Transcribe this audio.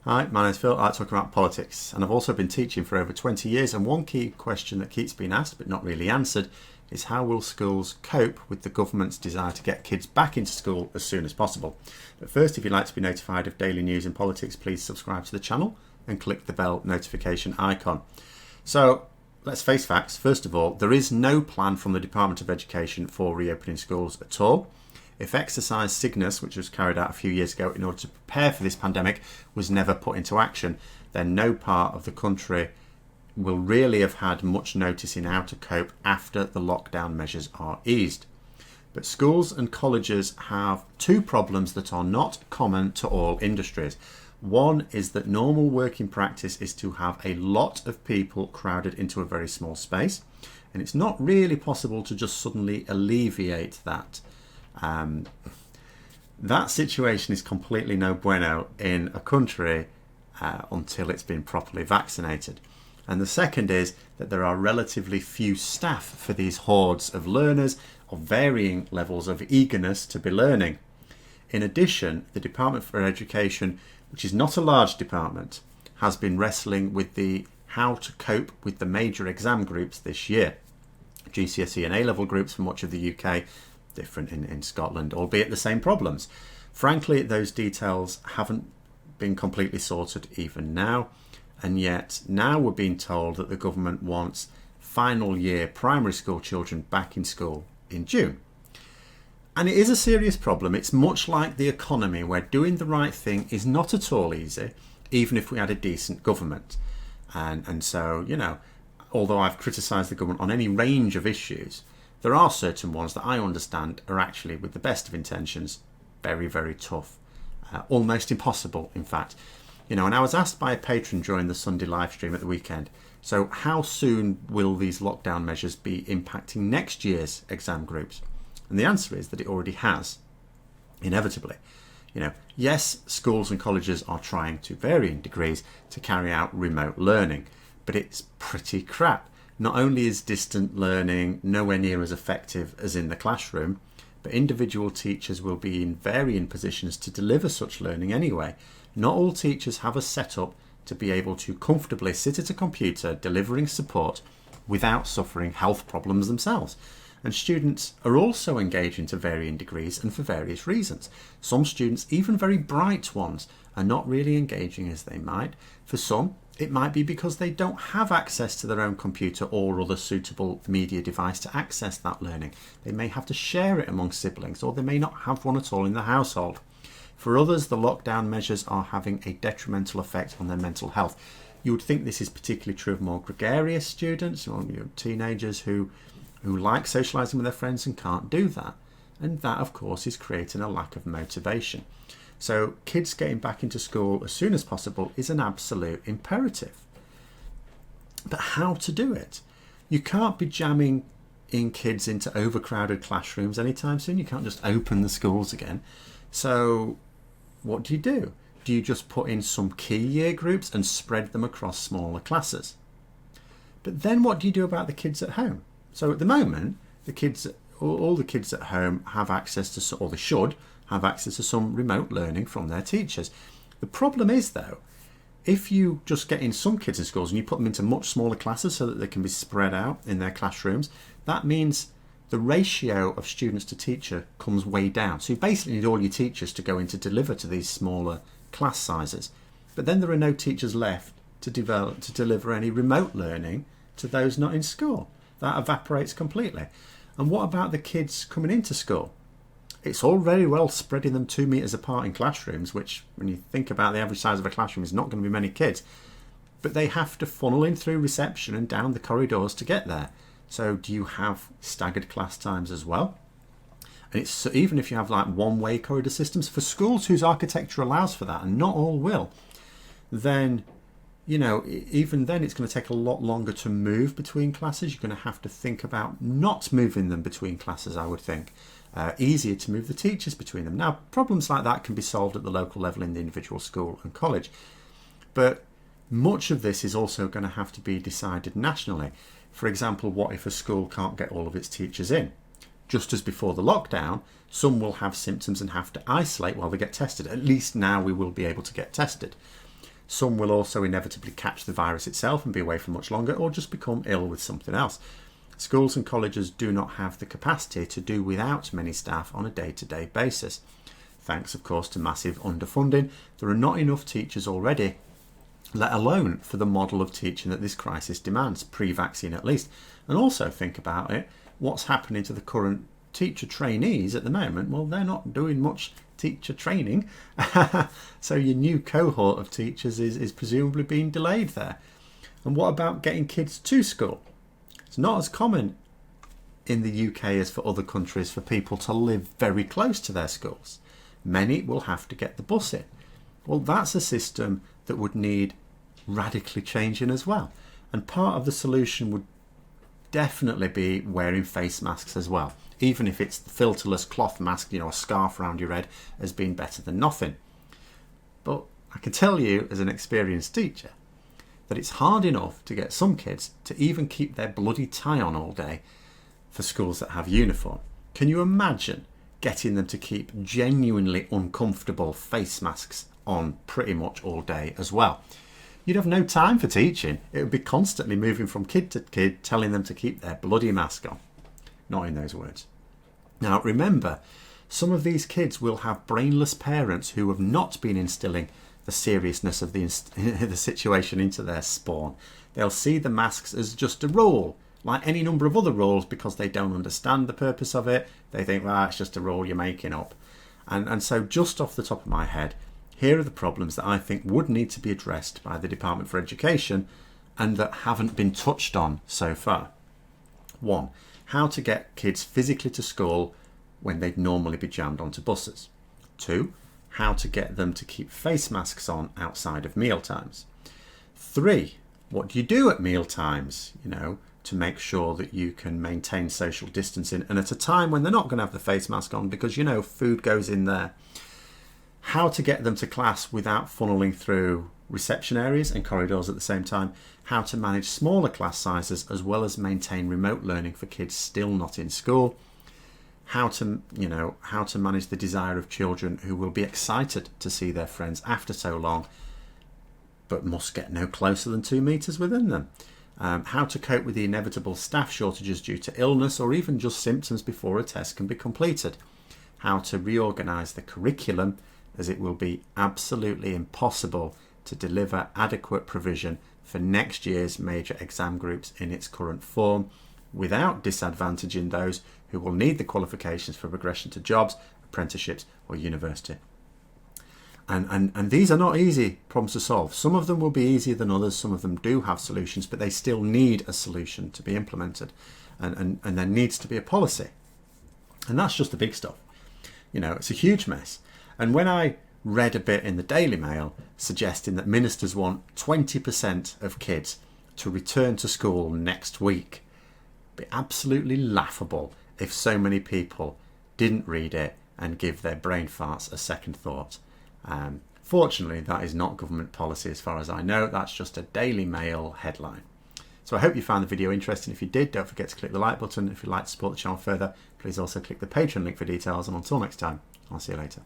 Hi, my name's Phil. I like talking about politics, and I've also been teaching for over 20 years. And one key question that keeps being asked but not really answered is how will schools cope with the government's desire to get kids back into school as soon as possible? But first, if you'd like to be notified of daily news in politics, please subscribe to the channel and click the bell notification icon. So let's face facts. First of all, there is no plan from the Department of Education for reopening schools at all. If exercise Cygnus, which was carried out a few years ago in order to prepare for this pandemic, was never put into action, then no part of the country will really have had much notice in how to cope after the lockdown measures are eased. But schools and colleges have two problems that are not common to all industries. One is that normal working practice is to have a lot of people crowded into a very small space, and it's not really possible to just suddenly alleviate that. That situation is completely no bueno in a country until it's been properly vaccinated. And the second is that there are relatively few staff for these hordes of learners of varying levels of eagerness to be learning. In addition, the Department for Education, which is not a large department, has been wrestling with the how to cope with the major exam groups this year. GCSE and A-level groups for much of the UK, different in Scotland, albeit the same problems. Frankly, those details haven't been completely sorted even now, and yet now we're being told that the government wants final year primary school children back in school in June. And it is a serious problem. It's much like the economy, where doing the right thing is not at all easy, even if we had a decent government. And so, although I've criticised the government on any range of issues, there are certain ones that I understand are actually, with the best of intentions, very, very tough. Almost impossible, in fact. And I was asked by a patron during the Sunday live stream at the weekend, so how soon will these lockdown measures be impacting next year's exam groups? And the answer is that it already has, inevitably. Yes, schools and colleges are trying to varying degrees to carry out remote learning, but it's pretty crap. Not only is distant learning nowhere near as effective as in the classroom, but individual teachers will be in varying positions to deliver such learning anyway. Not all teachers have a setup to be able to comfortably sit at a computer delivering support without suffering health problems themselves. And students are also engaging to varying degrees and for various reasons. Some students, even very bright ones, are not really engaging as they might. For some, it might be because they don't have access to their own computer or other suitable media device to access that learning. They may have to share it among siblings, or they may not have one at all in the household. For others, the lockdown measures are having a detrimental effect on their mental health. You would think this is particularly true of more gregarious students, or teenagers who like socialising with their friends and can't do that. And that, of course, is creating a lack of motivation. So kids getting back into school as soon as possible is an absolute imperative. But how to do it? You can't be jamming in kids into overcrowded classrooms anytime soon. You can't just open the schools again. So what do? Do you just put in some key year groups and spread them across smaller classes? But then what do you do about the kids at home? So at the moment, all the kids at home have access to, or they should have access to, some remote learning from their teachers. The problem is, though, if you just get in some kids in schools and you put them into much smaller classes so that they can be spread out in their classrooms, that means the ratio of students to teacher comes way down. So you basically need all your teachers to go in to deliver to these smaller class sizes. But then there are no teachers left to deliver any remote learning to those not in school. That evaporates completely. And what about the kids coming into school? It's all very well spreading them 2 meters apart in classrooms, which, when you think about the average size of a classroom, is not going to be many kids. But they have to funnel in through reception and down the corridors to get there. So do you have staggered class times as well? And it's even if you have like one-way corridor systems for schools whose architecture allows for that, and not all will, then even then it's going to take a lot longer to move between classes. You're going to have to think about not moving them between classes, I would think. Easier to move the teachers between them. Now, problems like that can be solved at the local level in the individual school and college. But much of this is also going to have to be decided nationally. For example, what if a school can't get all of its teachers in? Just as before the lockdown, some will have symptoms and have to isolate while they get tested. At least now we will be able to get tested. Some will also inevitably catch the virus itself and be away for much longer, or just become ill with something else. Schools and colleges do not have the capacity to do without many staff on a day-to-day basis. Thanks, of course, to massive underfunding, there are not enough teachers already, let alone for the model of teaching that this crisis demands, pre-vaccine at least. And also think about it, what's happening to the current teacher trainees at the moment? Well, they're not doing much teacher training. So your new cohort of teachers is presumably being delayed there. And what about getting kids to school? It's not as common in the UK as for other countries for people to live very close to their schools. Many will have to get the bus in. Well, that's a system that would need radically changing as well. And part of the solution would definitely be wearing face masks as well. Even if it's the filterless cloth mask, a scarf around your head, has been better than nothing. But I can tell you as an experienced teacher that it's hard enough to get some kids to even keep their bloody tie on all day for schools that have uniform. Can you imagine getting them to keep genuinely uncomfortable face masks on pretty much all day as well? You'd have no time for teaching. It would be constantly moving from kid to kid, telling them to keep their bloody mask on. Not in those words. Now remember, some of these kids will have brainless parents who have not been instilling the seriousness of the situation into their spawn. They'll see the masks as just a rule, like any number of other rules, because they don't understand the purpose of it. They think, well, it's just a rule you're making up. And so just off the top of my head, here are the problems that I think would need to be addressed by the Department for Education and that haven't been touched on so far. 1. How to get kids physically to school when they'd normally be jammed onto buses. 2. How to get them to keep face masks on outside of meal times. 3. What do you do at meal times, to make sure that you can maintain social distancing and at a time when they're not going to have the face mask on because, food goes in there. How to get them to class without funneling through reception areas and corridors at the same time. How to manage smaller class sizes as well as maintain remote learning for kids still not in school. How to manage the desire of children who will be excited to see their friends after so long, but must get no closer than 2 meters within them. How to cope with the inevitable staff shortages due to illness or even just symptoms before a test can be completed. How to reorganise the curriculum, as it will be absolutely impossible to deliver adequate provision for next year's major exam groups in its current form without disadvantaging those who will need the qualifications for progression to jobs, apprenticeships or university. And these are not easy problems to solve. Some of them will be easier than others, some of them do have solutions, but they still need a solution to be implemented, and there needs to be a policy. And that's just the big stuff. It's a huge mess. And when I read a bit in the Daily Mail suggesting that ministers want 20% of kids to return to school next week, it'd be absolutely laughable if so many people didn't read it and give their brain farts a second thought. Fortunately, that is not government policy as far as I know. That's just a Daily Mail headline. So I hope you found the video interesting. If you did, don't forget to click the like button. If you'd like to support the channel further, please also click the Patreon link for details. And until next time, I'll see you later.